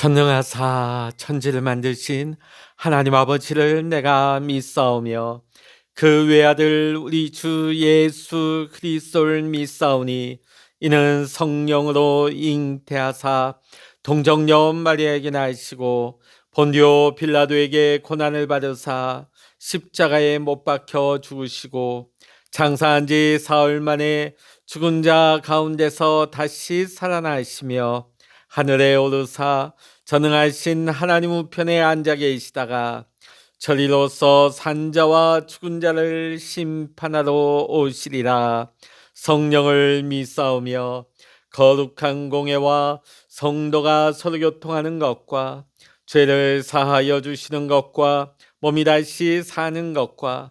전능하사 천지를 만드신 하나님 아버지를 내가 믿사오며 그 외아들 우리 주 예수 그리스도를 믿사오니 이는 성령으로 잉태하사 동정녀 마리아에게 나시고 본디오 빌라도에게 고난을 받으사 십자가에 못 박혀 죽으시고 장사한 지 사흘 만에 죽은 자 가운데서 다시 살아나시며 하늘에 오르사 전능하신 하나님 우편에 앉아 계시다가 저리로서 산자와 죽은 자를 심판하러 오시리라. 성령을 믿사오며 거룩한 공예와 성도가 서로 교통하는 것과 죄를 사하여 주시는 것과 몸이 다시 사는 것과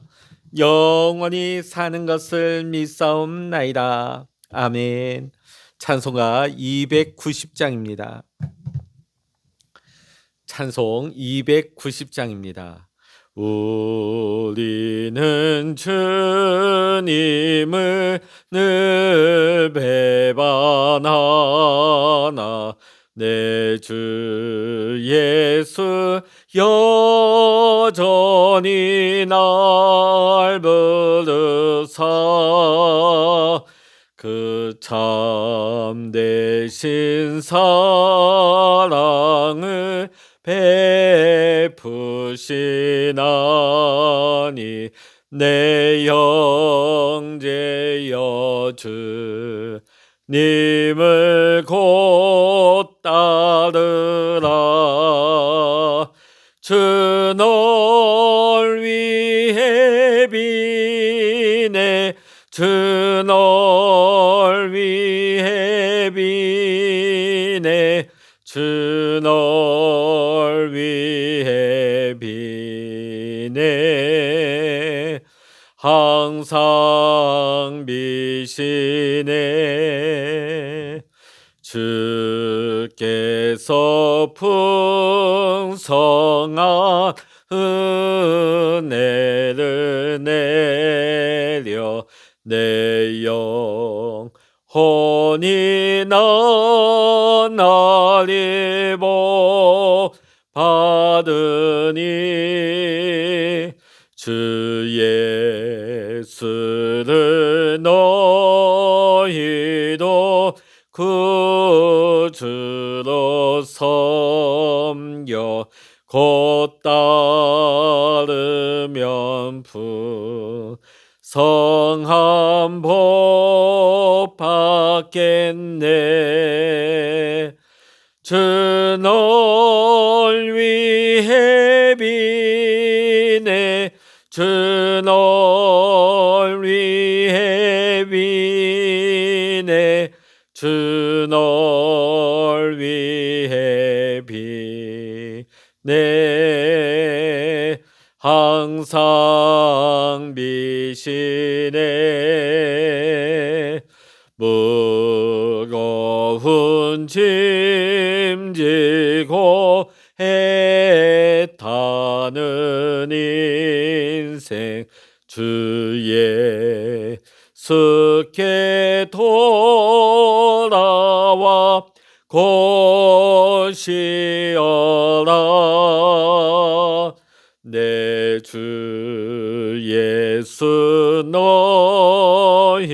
영원히 사는 것을 믿사옵나이다. 아멘. 찬송가 290장입니다. 찬송 290장입니다. 우리는 주님을 늘 배반하나 내 주 예수 여전히 날 부르사 그 참되신 사랑을 베푸시나니 내 형제여 주님을 곧 따르라. 주 널 위해 비네 주 널 위해 비네 주 널 위해 비네 항상 비시네. 주께서 풍성한 은혜를 내려 내 영혼이 나날이 복 받으니 주 예수를 너희도 구주로 섬겨 곧 따르면 성한 복 받겠네. 주 널 위해 비네 주 널 위해 비네 주 널 위해 비네 항상 비시네. 무거운 짐 지고 애타는 인생 주 예수께 돌아와 곧이어라. 내 주 예수 너희를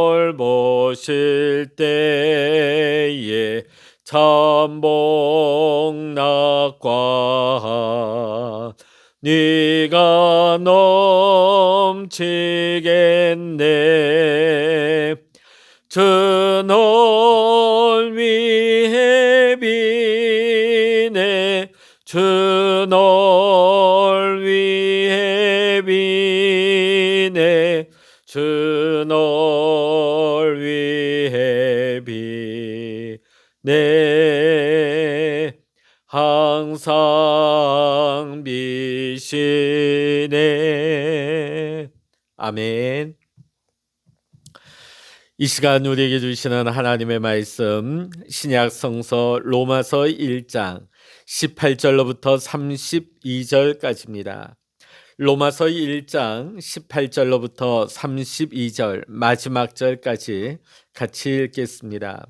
돌보실 때에 참복락과 네가 넘치겠네. 주 널 위해 비네 주 널 위해 비네 주 널 위해 비네 항상 비시네. 아멘. 이 시간 우리에게 주시는 하나님의 말씀 신약 성서 로마서 1장 18절로부터 32절까지입니다. 로마서 1장 18절로부터 32절 마지막 절까지 같이 읽겠습니다.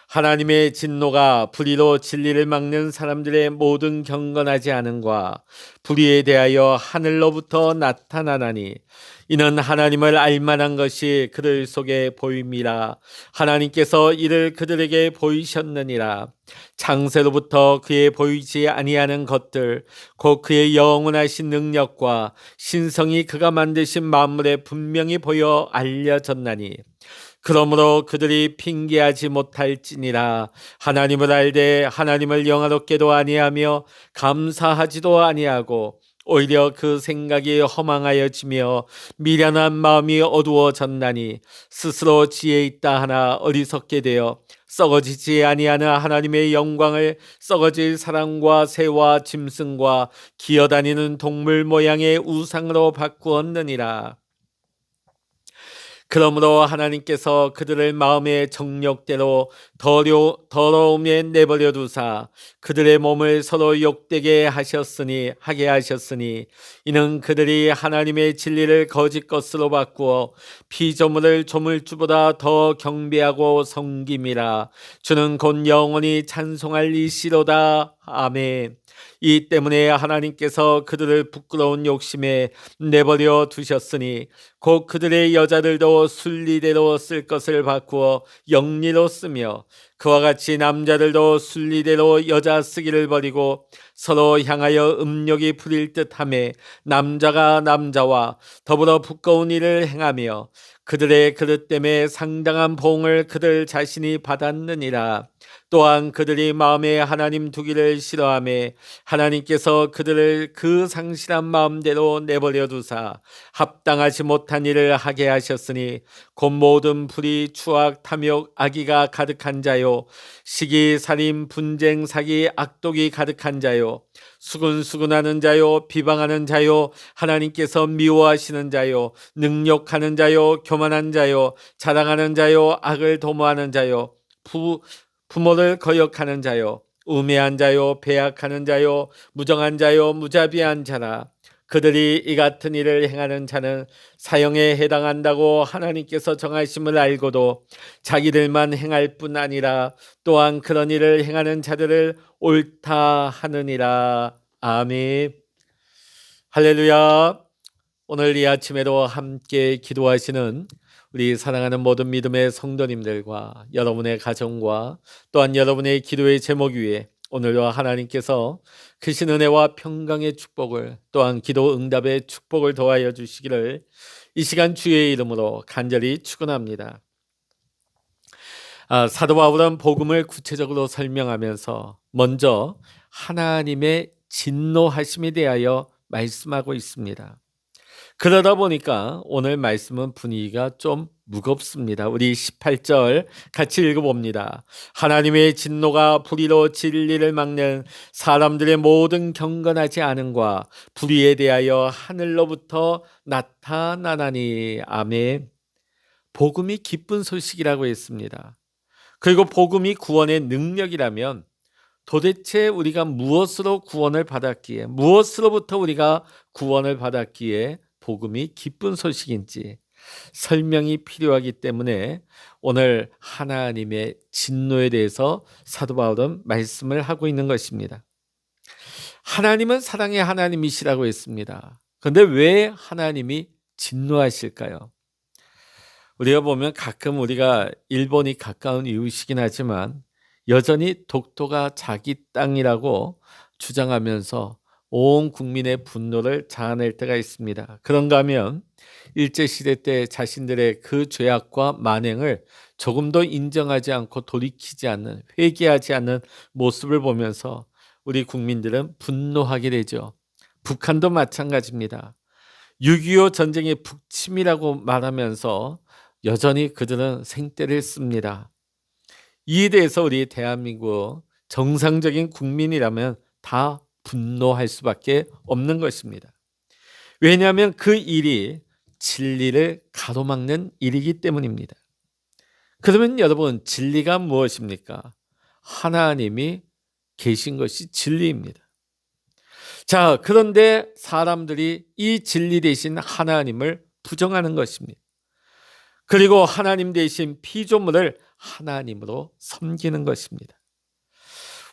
하나님의 진노가 불의로 진리를 막는 사람들의 모든 경건하지 않음과 불의에 대하여 하늘로부터 나타나나니 이는 하나님을 알만한 것이 그들 속에 보임이라. 하나님께서 이를 그들에게 보이셨느니라. 창세로부터 그의 보이지 아니하는 것들 곧 그의 영원하신 능력과 신성이 그가 만드신 만물에 분명히 보여 알려졌나니 그러므로 그들이 핑계하지 못할지니라. 하나님을 알되 하나님을 영화롭게도 아니하며 감사하지도 아니하고 오히려 그 생각이 허망하여지며 미련한 마음이 어두워졌나니 스스로 지혜 있다 하나 어리석게 되어 썩어지지 아니하는 하나님의 영광을 썩어질 사람과 새와 짐승과 기어다니는 동물 모양의 우상으로 바꾸었느니라. 그러므로 하나님께서 그들을 마음의 정욕대로 더러움에 내버려 두사 그들의 몸을 서로 욕되게 하게 하셨으니 이는 그들이 하나님의 진리를 거짓 것으로 바꾸어 피조물을 조물주보다 더 경배하고 섬김이라. 주는 곧 영원히 찬송할 이시로다. 아멘. 이 때문에 하나님께서 그들을 부끄러운 욕심에 내버려 두셨으니 곧 그들의 여자들도 순리대로 쓸 것을 바꾸어 영리로 쓰며 그와 같이 남자들도 순리대로 여자 쓰기를 버리고 서로 향하여 음욕이 부릴 듯하며 남자가 남자와 더불어 부끄러운 일을 행하며 그들의 그릇 때문에 상당한 보응을 그들 자신이 받았느니라. 또한 그들이 마음에 하나님 두기를 싫어하며 하나님께서 그들을 그 상실한 마음대로 내버려 두사 합당하지 못한 일을 하게 하셨으니 곧 모든 불의, 추악, 탐욕, 악의가 가득한 자요 시기, 살인, 분쟁, 사기, 악독이 가득한 자요 수근수근하는 자요 비방하는 자요 하나님께서 미워하시는 자요 능욕하는 자요 교만한 자요 자랑하는 자요 악을 도모하는 자요 부모를 거역하는 자요 우매한 자요 배약하는 자요 무정한 자요 무자비한 자라. 그들이 이 같은 일을 행하는 자는 사형에 해당한다고 하나님께서 정하심을 알고도 자기들만 행할 뿐 아니라 또한 그런 일을 행하는 자들을 옳다 하느니라. 아멘. 할렐루야. 오늘 이 아침에도 함께 기도하시는 우리 사랑하는 모든 믿음의 성도님들과 여러분의 가정과 또한 여러분의 기도의 제목 위에 오늘도 하나님께서 크신 은혜와 평강의 축복을 또한 기도 응답의 축복을 더하여 주시기를 이 시간 주의 이름으로 간절히 축원합니다. 사도 바울은 복음을 구체적으로 설명하면서 먼저 하나님의 진노하심에 대하여 말씀하고 있습니다. 그러다 보니까 오늘 말씀은 분위기가 좀 무겁습니다. 우리 18절 같이 읽어봅니다. 하나님의 진노가 불의로 진리를 막는 사람들의 모든 경건하지 않음과 불의에 대하여 하늘로부터 나타나나니. 아멘. 복음이 기쁜 소식이라고 했습니다. 그리고 복음이 구원의 능력이라면 도대체 우리가 무엇으로 구원을 받았기에, 무엇으로부터 우리가 구원을 받았기에 복음이 기쁜 소식인지 설명이 필요하기 때문에 오늘 하나님의 진노에 대해서 사도 바울은 말씀을 하고 있는 것입니다. 하나님은 사랑의 하나님이시라고 했습니다. 그런데 왜 하나님이 진노하실까요? 우리가 보면 가끔 우리가 일본이 가까운 이웃이긴 하지만 여전히 독도가 자기 땅이라고 주장하면서 온 국민의 분노를 자아낼 때가 있습니다. 그런가 하면 일제시대 때 자신들의 그 죄악과 만행을 조금도 인정하지 않고 돌이키지 않는, 회개하지 않는 모습을 보면서 우리 국민들은 분노하게 되죠. 북한도 마찬가지입니다. 6.25 전쟁의 북침이라고 말하면서 여전히 그들은 생떼를 씁니다. 이에 대해서 우리 대한민국 정상적인 국민이라면 다 분노할 수밖에 없는 것입니다. 왜냐하면 그 일이 진리를 가로막는 일이기 때문입니다. 그러면 여러분, 진리가 무엇입니까? 하나님이 계신 것이 진리입니다. 자, 그런데 사람들이 이 진리 대신 하나님을 부정하는 것입니다. 그리고 하나님 대신 피조물을 하나님으로 섬기는 것입니다.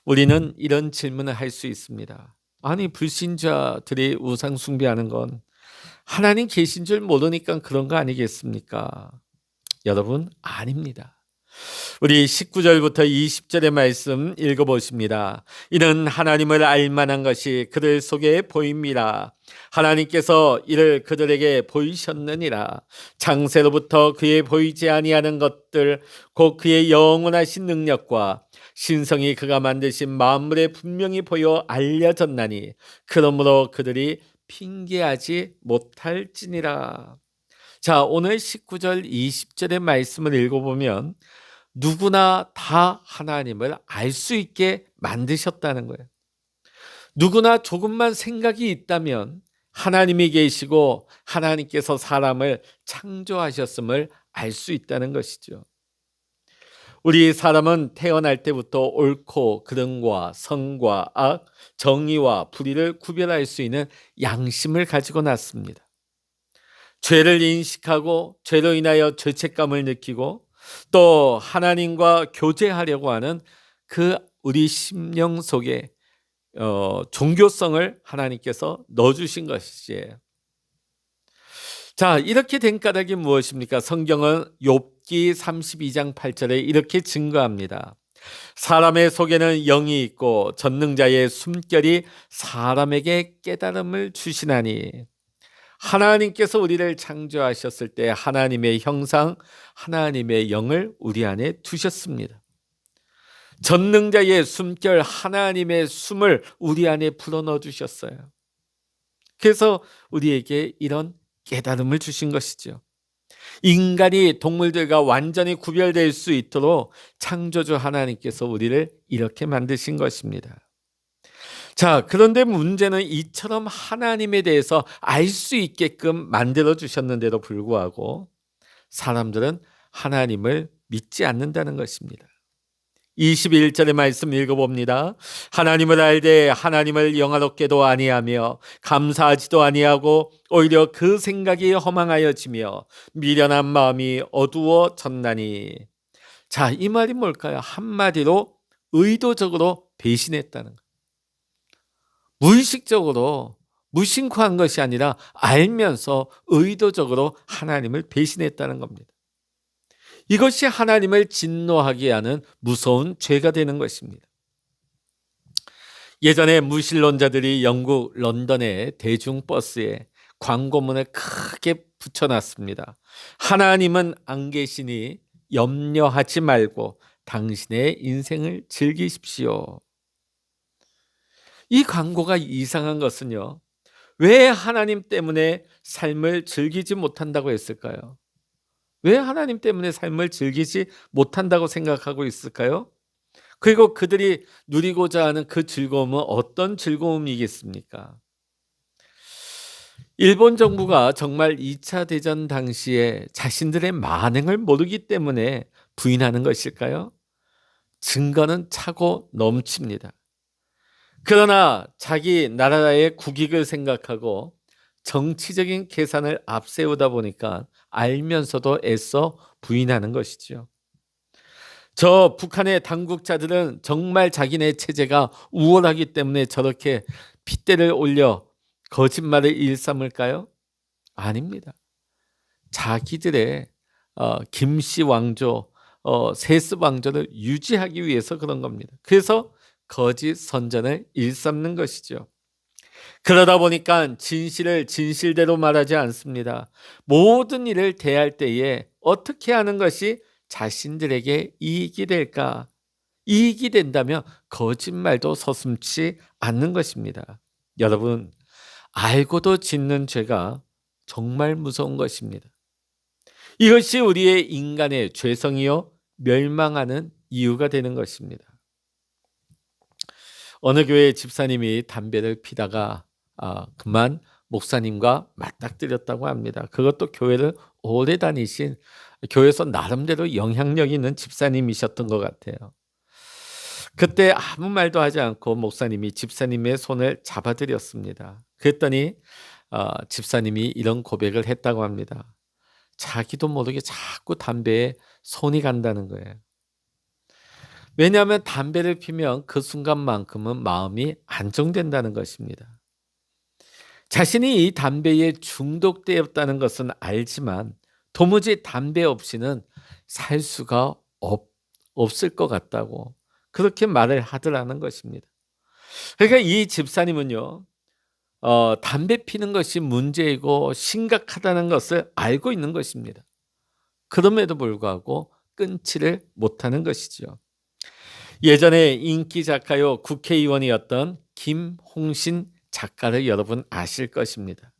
우리는 이런 질문을 할 수 있습니다. 아니, 불신자들이 우상 숭배하는 건 하나님 계신 줄 모르니까 그런 거 아니겠습니까? 여러분, 아닙니다. 우리 19절부터 20절의 말씀 읽어보십니다. 이는 하나님을 알만한 것이 그들 속에 보입니다. 하나님께서 이를 그들에게 보이셨느니라. 창세로부터 그의 보이지 아니하는 것들 곧 그의 영원하신 능력과 신성이 그가 만드신 만물에 분명히 보여 알려졌나니 그러므로 그들이 핑계하지 못할지니라. 자, 오늘 19절 20절의 말씀을 읽어보면 누구나 다 하나님을 알 수 있게 만드셨다는 거예요. 누구나 조금만 생각이 있다면 하나님이 계시고 하나님께서 사람을 창조하셨음을 알 수 있다는 것이죠. 우리 사람은 태어날 때부터 옳고 그름과 선과 악, 정의와 불의를 구별할 수 있는 양심을 가지고 났습니다. 죄를 인식하고 죄로 인하여 죄책감을 느끼고 또 하나님과 교제하려고 하는 그 우리 심령 속에 종교성을 하나님께서 넣어주신 것이지요. 자, 이렇게 된 까닭이 무엇입니까? 성경은 욥기 32장 8절에 이렇게 증거합니다. 사람의 속에는 영이 있고 전능자의 숨결이 사람에게 깨달음을 주시나니. 하나님께서 우리를 창조하셨을 때 하나님의 형상, 하나님의 영을 우리 안에 두셨습니다. 전능자의 숨결, 하나님의 숨을 우리 안에 불어넣어 주셨어요. 그래서 우리에게 이런 깨달음을 주신 것이죠. 인간이 동물들과 완전히 구별될 수 있도록 창조주 하나님께서 우리를 이렇게 만드신 것입니다. 자, 그런데 문제는 이처럼 하나님에 대해서 알 수 있게끔 만들어 주셨는데도 불구하고 사람들은 하나님을 믿지 않는다는 것입니다. 21절의 말씀 읽어봅니다. 하나님을 알되 하나님을 영화롭게도 아니하며 감사하지도 아니하고 오히려 그 생각이 허망하여지며 미련한 마음이 어두워졌나니. 자, 이 말이 뭘까요? 한마디로 의도적으로 배신했다는 것. 무의식적으로 무심코한 것이 아니라 알면서 의도적으로 하나님을 배신했다는 겁니다. 이것이 하나님을 진노하게 하는 무서운 죄가 되는 것입니다. 예전에 무신론자들이 영국 런던의 대중버스에 광고문을 크게 붙여놨습니다. 하나님은 안 계시니 염려하지 말고 당신의 인생을 즐기십시오. 이 광고가 이상한 것은요, 왜 하나님 때문에 삶을 즐기지 못한다고 했을까요? 왜 하나님 때문에 삶을 즐기지 못한다고 생각하고 있을까요? 그리고 그들이 누리고자 하는 그 즐거움은 어떤 즐거움이겠습니까? 일본 정부가 정말 2차 대전 당시에 자신들의 만행을 모르기 때문에 부인하는 것일까요? 증거는 차고 넘칩니다. 그러나 자기 나라의 국익을 생각하고 정치적인 계산을 앞세우다 보니까 알면서도 애써 부인하는 것이죠. 저 북한의 당국자들은 정말 자기네 체제가 우월하기 때문에 저렇게 핏대를 올려 거짓말을 일삼을까요? 아닙니다. 자기들의 김씨 왕조, 세습 왕조를 유지하기 위해서 그런 겁니다. 그래서 거짓 선전을 일삼는 것이죠. 그러다 보니까 진실을 진실대로 말하지 않습니다. 모든 일을 대할 때에 어떻게 하는 것이 자신들에게 이익이 될까? 이익이 된다면 거짓말도 서슴지 않는 것입니다. 여러분, 알고도 짓는 죄가 정말 무서운 것입니다. 이것이 우리의 인간의 죄성이요 멸망하는 이유가 되는 것입니다. 어느 교회 집사님이 담배를 피다가 그만 목사님과 맞닥뜨렸다고 합니다. 그것도 교회를 오래 다니신 교회에서 나름대로 영향력 있는 집사님이셨던 것 같아요. 그때 아무 말도 하지 않고 목사님이 집사님의 손을 잡아드렸습니다. 그랬더니 집사님이 이런 고백을 했다고 합니다. 자기도 모르게 자꾸 담배에 손이 간다는 거예요. 왜냐하면 담배를 피면 그 순간만큼은 마음이 안정된다는 것입니다. 자신이 이 담배에 중독되었다는 것은 알지만 도무지 담배 없이는 살 수가 없을 것 같다고 그렇게 말을 하더라는 것입니다. 그러니까 이 집사님은요, 담배 피는 것이 문제이고 심각하다는 것을 알고 있는 것입니다. 그럼에도 불구하고 끊지를 못하는 것이죠. 예전에 인기 작가요 국회의원이었던 김홍신 작가를 여러분 아실 것입니다.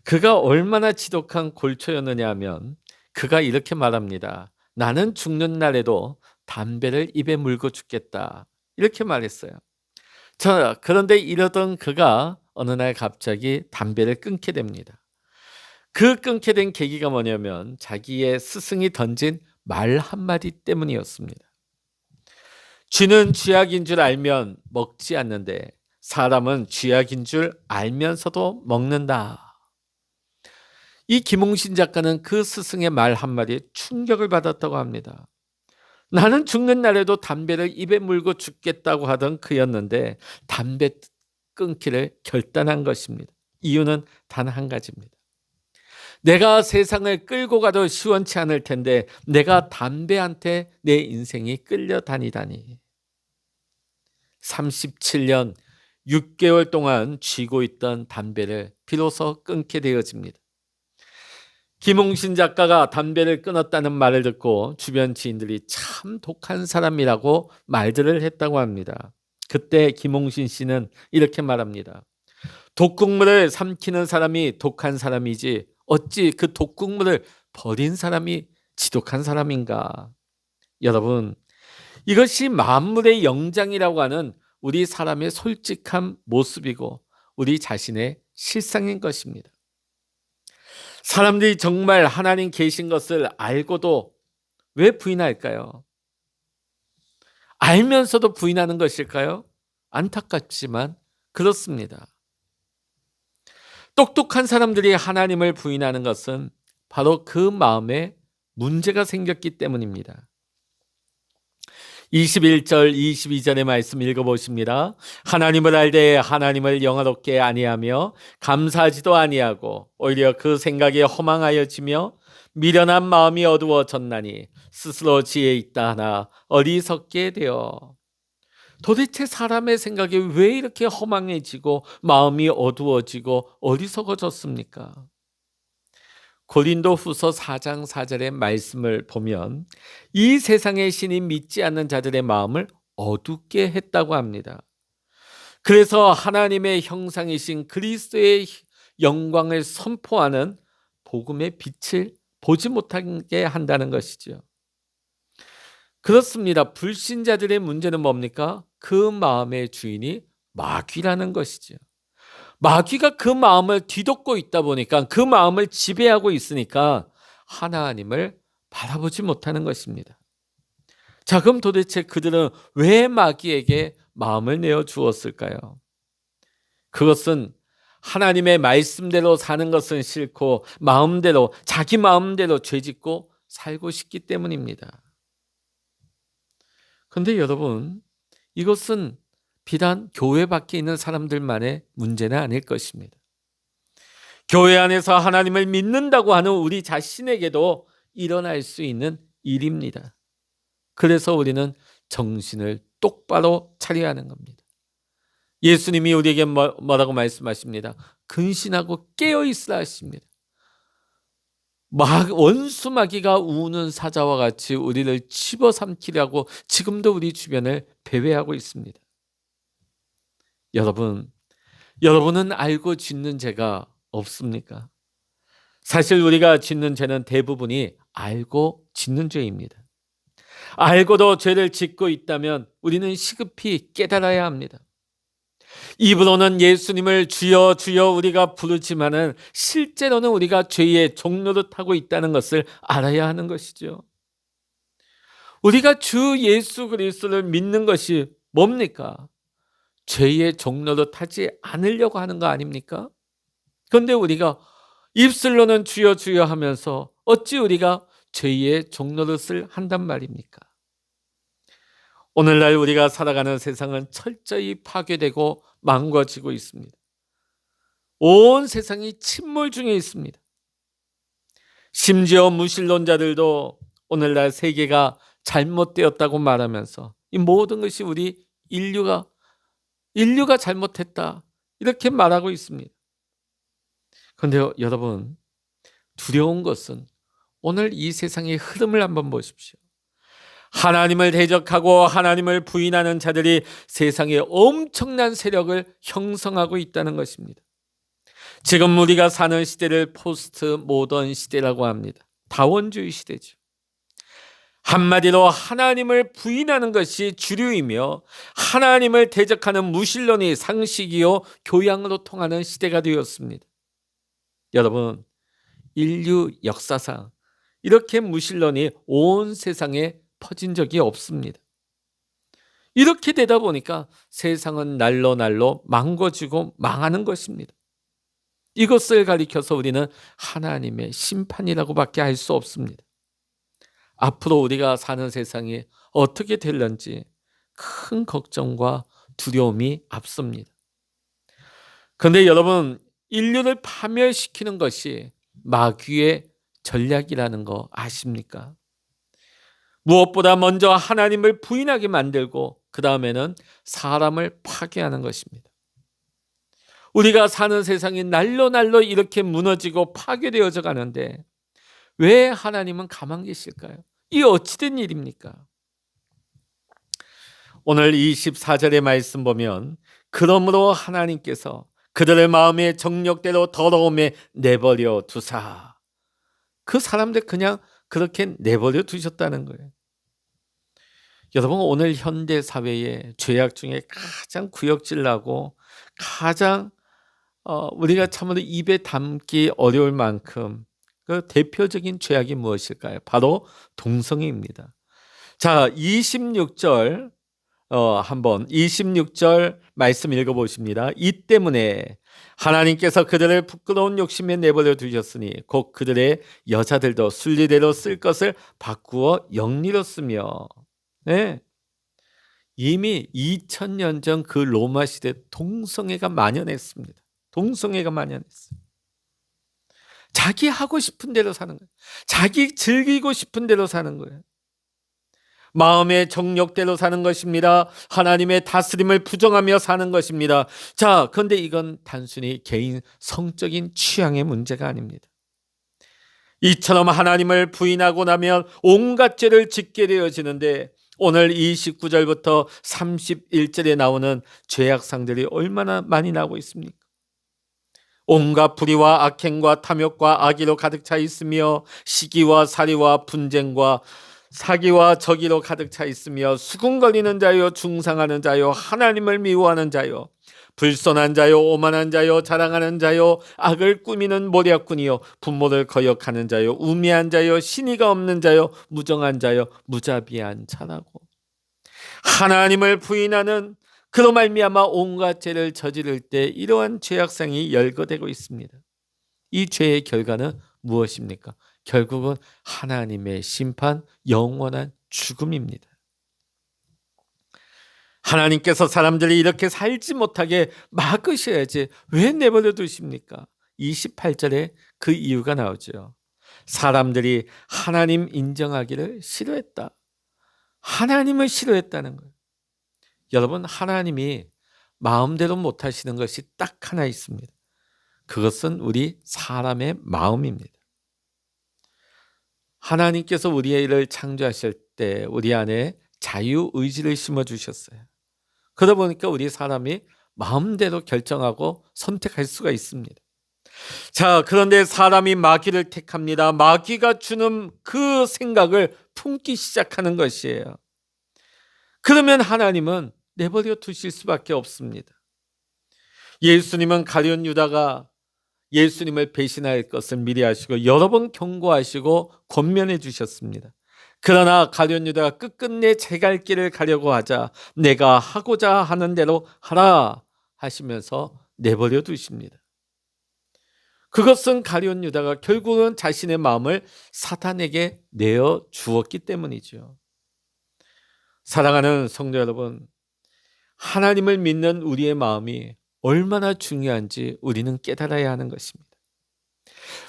그가 얼마나 지독한 골초였느냐 하면 그가 이렇게 말합니다. 나는 죽는 날에도 담배를 입에 물고 죽겠다. 이렇게 말했어요. 그런데 이러던 그가 어느 날 갑자기 담배를 끊게 됩니다. 그 끊게 된 계기가 뭐냐면 자기의 스승이 던진 말 한마디 때문이었습니다. 쥐는 쥐약인 줄 알면 먹지 않는데 사람은 쥐약인 줄 알면서도 먹는다. 이 김홍신 작가는 그 스승의 말 한마디에 충격을 받았다고 합니다. 나는 죽는 날에도 담배를 입에 물고 죽겠다고 하던 그였는데 담배 끊기를 결단한 것입니다. 이유는 단 한 가지입니다. 내가 세상을 끌고 가도 시원치 않을 텐데 내가 담배한테 내 인생이 끌려다니다니. 37년 6개월 동안 쥐고 있던 담배를 비로소 끊게 되어집니다. 김홍신 작가가 담배를 끊었다는 말을 듣고 주변 지인들이 참 독한 사람이라고 말들을 했다고 합니다. 그때 김홍신 씨는 이렇게 말합니다. 독국물을 삼키는 사람이 독한 사람이지 어찌 그 독국물을 버린 사람이 지독한 사람인가. 여러분, 이것이 만물의 영장이라고 하는 우리 사람의 솔직한 모습이고 우리 자신의 실상인 것입니다. 사람들이 정말 하나님 계신 것을 알고도 왜 부인할까요? 알면서도 부인하는 것일까요? 안타깝지만 그렇습니다. 똑똑한 사람들이 하나님을 부인하는 것은 바로 그 마음에 문제가 생겼기 때문입니다. 21절 22절의 말씀 읽어보십니다. 하나님을 알되 하나님을 영화롭게 아니하며 감사하지도 아니하고 오히려 그 생각에 허망하여지며 미련한 마음이 어두워졌나니 스스로 지혜 있다 하나 어리석게 되어. 도대체 사람의 생각이 왜 이렇게 허망해지고 마음이 어두워지고 어리석어졌습니까? 고린도후서 4장 4절의 말씀을 보면 이 세상의 신이 믿지 않는 자들의 마음을 어둡게 했다고 합니다. 그래서 하나님의 형상이신 그리스도의 영광을 선포하는 복음의 빛을 보지 못하게 한다는 것이죠. 그렇습니다. 불신자들의 문제는 뭡니까? 그 마음의 주인이 마귀라는 것이죠. 마귀가 그 마음을 뒤덮고 있다 보니까 그 마음을 지배하고 있으니까 하나님을 바라보지 못하는 것입니다. 자, 그럼 도대체 그들은 왜 마귀에게 마음을 내어 주었을까요? 그것은 하나님의 말씀대로 사는 것은 싫고 마음대로 자기 마음대로 죄짓고 살고 싶기 때문입니다. 그런데 여러분, 이것은 비단 교회 밖에 있는 사람들만의 문제는 아닐 것입니다. 교회 안에서 하나님을 믿는다고 하는 우리 자신에게도 일어날 수 있는 일입니다. 그래서 우리는 정신을 똑바로 차려야 하는 겁니다. 예수님이 우리에게 뭐라고 말씀하십니다. 근신하고 깨어있으라 하십니다. 원수 마귀가 우는 사자와 같이 우리를 집어삼키려고 지금도 우리 주변을 배회하고 있습니다. 여러분은 알고 짓는 죄가 없습니까? 사실 우리가 짓는 죄는 대부분이 알고 짓는 죄입니다. 알고도 죄를 짓고 있다면 우리는 시급히 깨달아야 합니다. 입으로는 예수님을 주여 주여 우리가 부르지만은 실제로는 우리가 죄의 종노릇하고 있다는 것을 알아야 하는 것이죠. 우리가 주 예수 그리스도를 믿는 것이 뭡니까? 죄의 종노릇하지 않으려고 하는 거 아닙니까? 그런데 우리가 입술로는 주여 주여 하면서 어찌 우리가 죄의 종노릇을 한단 말입니까? 오늘날 우리가 살아가는 세상은 철저히 파괴되고 망가지고 있습니다. 온 세상이 침몰 중에 있습니다. 심지어 무신론자들도 오늘날 세계가 잘못되었다고 말하면서 이 모든 것이 우리 인류가 잘못했다 이렇게 말하고 있습니다. 그런데 여러분, 두려운 것은 오늘 이 세상의 흐름을 한번 보십시오. 하나님을 대적하고 하나님을 부인하는 자들이 세상에 엄청난 세력을 형성하고 있다는 것입니다. 지금 우리가 사는 시대를 포스트 모던 시대라고 합니다. 다원주의 시대죠. 한마디로 하나님을 부인하는 것이 주류이며 하나님을 대적하는 무신론이 상식이요 교양으로 통하는 시대가 되었습니다. 여러분, 인류 역사상 이렇게 무신론이 온 세상에 퍼진 적이 없습니다. 이렇게 되다 보니까 세상은 날로 망가지고 망하는 것입니다. 이것을 가리켜서 우리는 하나님의 심판이라고밖에 할 수 없습니다. 앞으로 우리가 사는 세상이 어떻게 될런지 큰 걱정과 두려움이 앞섭니다. 그런데 여러분, 인류를 파멸시키는 것이 마귀의 전략이라는 거 아십니까? 무엇보다 먼저 하나님을 부인하게 만들고 그 다음에는 사람을 파괴하는 것입니다. 우리가 사는 세상이 날로 이렇게 무너지고 파괴되어져 가는데 왜 하나님은 가만 계실까요? 이 어찌된 일입니까? 오늘 24절의 말씀 보면 그러므로 하나님께서 그들의 마음의 정욕대로 더러움에 내버려 두사. 그 사람들 그냥 그렇게 내버려 두셨다는 거예요. 여러분, 오늘 현대 사회의 죄악 중에 가장 구역질나고 가장 우리가 참으로 입에 담기 어려울 만큼 그 대표적인 죄악이 무엇일까요? 바로 동성애입니다. 자, 26절 한번 26절 말씀 읽어보십니다. 이 때문에 하나님께서 그들을 부끄러운 욕심에 내버려 두셨으니 곧 그들의 여자들도 순리대로 쓸 것을 바꾸어 영리로 쓰며. 네. 이미 2000년 전 그 로마 시대 동성애가 만연했습니다. 동성애가 만연했어요. 자기 하고 싶은 대로 사는 거예요. 자기 즐기고 싶은 대로 사는 거예요. 마음의 정욕대로 사는 것입니다. 하나님의 다스림을 부정하며 사는 것입니다. 자, 그런데 이건 단순히 개인 성적인 취향의 문제가 아닙니다. 이처럼 하나님을 부인하고 나면 온갖 죄를 짓게 되어지는데 오늘 29절부터 31절에 나오는 죄악상들이 얼마나 많이 나오고 있습니까? 온갖 불의와 악행과 탐욕과 악의로 가득 차 있으며 시기와 살이와 분쟁과 사기와 저기로 가득 차 있으며 수군거리는 자요 중상하는 자요 하나님을 미워하는 자요 불손한 자요 오만한 자요 자랑하는 자요 악을 꾸미는 모략꾼이요 부모를 거역하는 자요 우매한 자요 신의가 없는 자요 무정한 자요 무자비한 자라고. 하나님을 부인하는 그로 말미암아 온갖 죄를 저지를 때 이러한 죄악상이 열거되고 있습니다. 이 죄의 결과는 무엇입니까? 결국은 하나님의 심판, 영원한 죽음입니다. 하나님께서 사람들이 이렇게 살지 못하게 막으셔야지 왜 내버려 두십니까? 28절에 그 이유가 나오죠. 사람들이 하나님 인정하기를 싫어했다. 하나님을 싫어했다는 거예요. 여러분, 하나님이 마음대로 못하시는 것이 딱 하나 있습니다. 그것은 우리 사람의 마음입니다. 하나님께서 우리를 창조하실 때 우리 안에 자유의지를 심어주셨어요. 그러다 보니까 우리 사람이 마음대로 결정하고 선택할 수가 있습니다. 자, 그런데 사람이 마귀를 택합니다. 마귀가 주는 그 생각을 품기 시작하는 것이에요. 그러면 하나님은 내버려 두실 수밖에 없습니다. 예수님은 가룟 유다가 예수님을 배신할 것을 미리 하시고 여러 번 경고하시고 권면해 주셨습니다. 그러나 가룟 유다가 끝끝내 제 갈 길을 가려고 하자 내가 하고자 하는 대로 하라 하시면서 내버려 두십니다. 그것은 가룟 유다가 결국은 자신의 마음을 사탄에게 내어 주었기 때문이죠. 사랑하는 성도 여러분, 하나님을 믿는 우리의 마음이 얼마나 중요한지 우리는 깨달아야 하는 것입니다.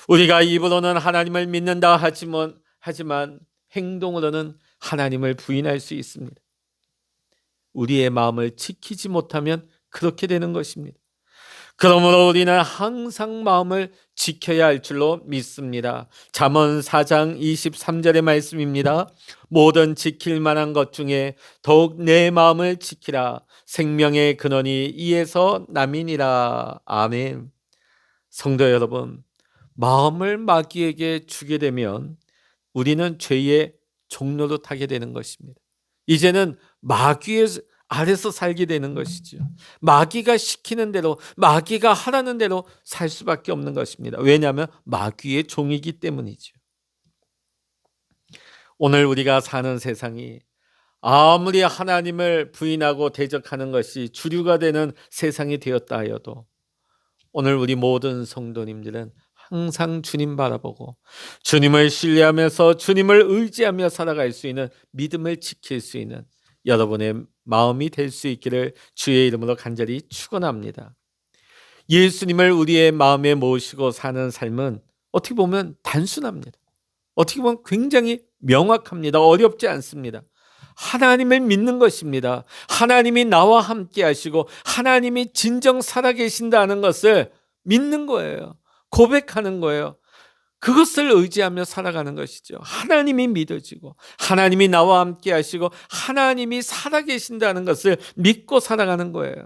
우리가 입으로는 하나님을 믿는다 하지만 행동으로는 하나님을 부인할 수 있습니다. 우리의 마음을 지키지 못하면 그렇게 되는 것입니다. 그러므로 우리는 항상 마음을 지켜야 할 줄로 믿습니다. 잠언 4장 23절의 말씀입니다. 모든 지킬 만한 것 중에 더욱 내 마음을 지키라. 생명의 근원이 이에서 남이니라. 아멘. 성도 여러분, 마음을 마귀에게 주게 되면 우리는 죄의 종로로 타게 되는 것입니다. 이제는 마귀의 아래서 살게 되는 것이죠. 마귀가 시키는 대로, 마귀가 하라는 대로 살 수밖에 없는 것입니다. 왜냐하면 마귀의 종이기 때문이죠. 오늘 우리가 사는 세상이 아무리 하나님을 부인하고 대적하는 것이 주류가 되는 세상이 되었다 하여도 오늘 우리 모든 성도님들은 항상 주님 바라보고 주님을 신뢰하면서 주님을 의지하며 살아갈 수 있는, 믿음을 지킬 수 있는 여러분의 마음이 될 수 있기를 주의 이름으로 간절히 축원합니다. 예수님을 우리의 마음에 모시고 사는 삶은 어떻게 보면 단순합니다. 어떻게 보면 굉장히 명확합니다. 어렵지 않습니다. 하나님을 믿는 것입니다. 하나님이 나와 함께 하시고 하나님이 진정 살아계신다는 것을 믿는 거예요. 고백하는 거예요. 그것을 의지하며 살아가는 것이죠. 하나님이 믿어지고 하나님이 나와 함께 하시고 하나님이 살아계신다는 것을 믿고 살아가는 거예요.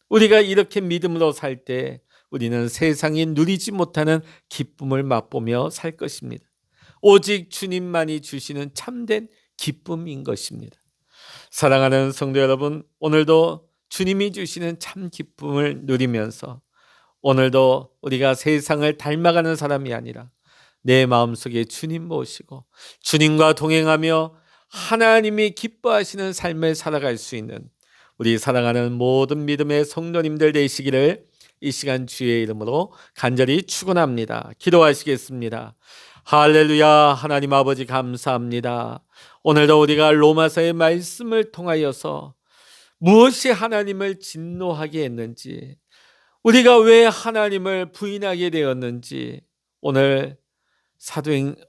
우리가 이렇게 믿음으로 살 때 우리는 세상이 누리지 못하는 기쁨을 맛보며 살 것입니다. 오직 주님만이 주시는 참된 기쁨인 것입니다. 사랑하는 성도 여러분, 오늘도 주님이 주시는 참 기쁨을 누리면서 오늘도 우리가 세상을 닮아가는 사람이 아니라 내 마음속에 주님 모시고 주님과 동행하며 하나님이 기뻐하시는 삶을 살아갈 수 있는 우리 사랑하는 모든 믿음의 성도님들 되시기를 이 시간 주의 이름으로 간절히 축원합니다. 기도하시겠습니다. 할렐루야. 하나님 아버지 감사합니다. 오늘도 우리가 로마서의 말씀을 통하여서 무엇이 하나님을 진노하게 했는지, 우리가 왜 하나님을 부인하게 되었는지 오늘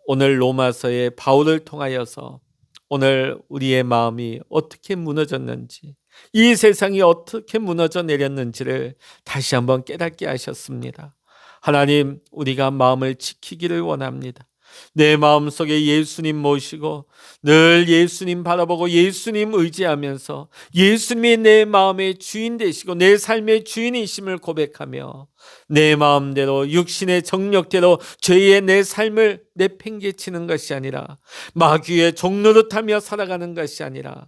로마서의 바울을 통하여서 오늘 우리의 마음이 어떻게 무너졌는지, 이 세상이 어떻게 무너져 내렸는지를 다시 한번 깨닫게 하셨습니다. 하나님, 우리가 마음을 지키기를 원합니다. 내 마음속에 예수님 모시고 늘 예수님 바라보고 예수님 의지하면서 예수님이 내 마음의 주인 되시고 내 삶의 주인이심을 고백하며 내 마음대로 육신의 정력대로 죄의 내 삶을 내팽개치는 것이 아니라 마귀의 종노릇하며 살아가는 것이 아니라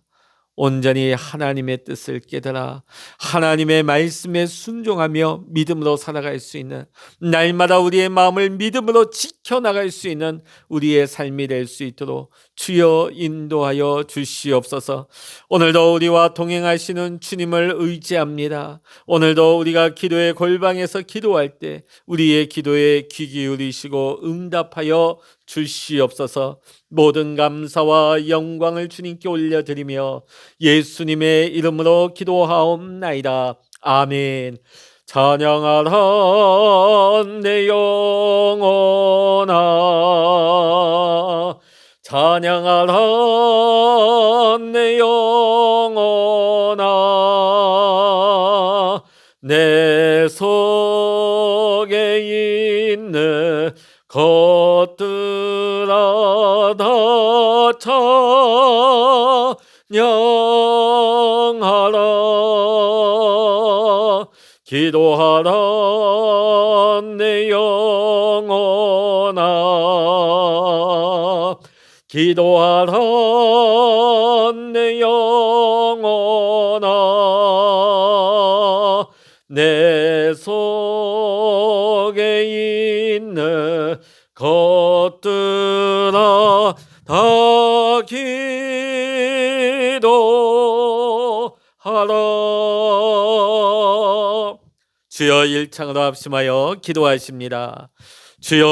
온전히 하나님의 뜻을 깨달아 하나님의 말씀에 순종하며 믿음으로 살아갈 수 있는, 날마다 우리의 마음을 믿음으로 지켜나갈 수 있는 우리의 삶이 될 수 있도록 주여 인도하여 주시옵소서. 오늘도 우리와 동행하시는 주님을 의지합니다. 오늘도 우리가 기도의 골방에서 기도할 때 우리의 기도에 귀 기울이시고 응답하여 주시옵소서. 모든 감사와 영광을 주님께 올려드리며 예수님의 이름으로 기도하옵나이다. 아멘. 찬양하라 내 영혼아, 찬양하라 내 영혼아, 내 속에 있는 것들아 다 찬양하라. 기도하라 내 영혼아, 기도하라 내 영혼아, 내 속에 있는 것들아 다 기도하라. 주여 일창으로 합심하여 기도하십니다. 주여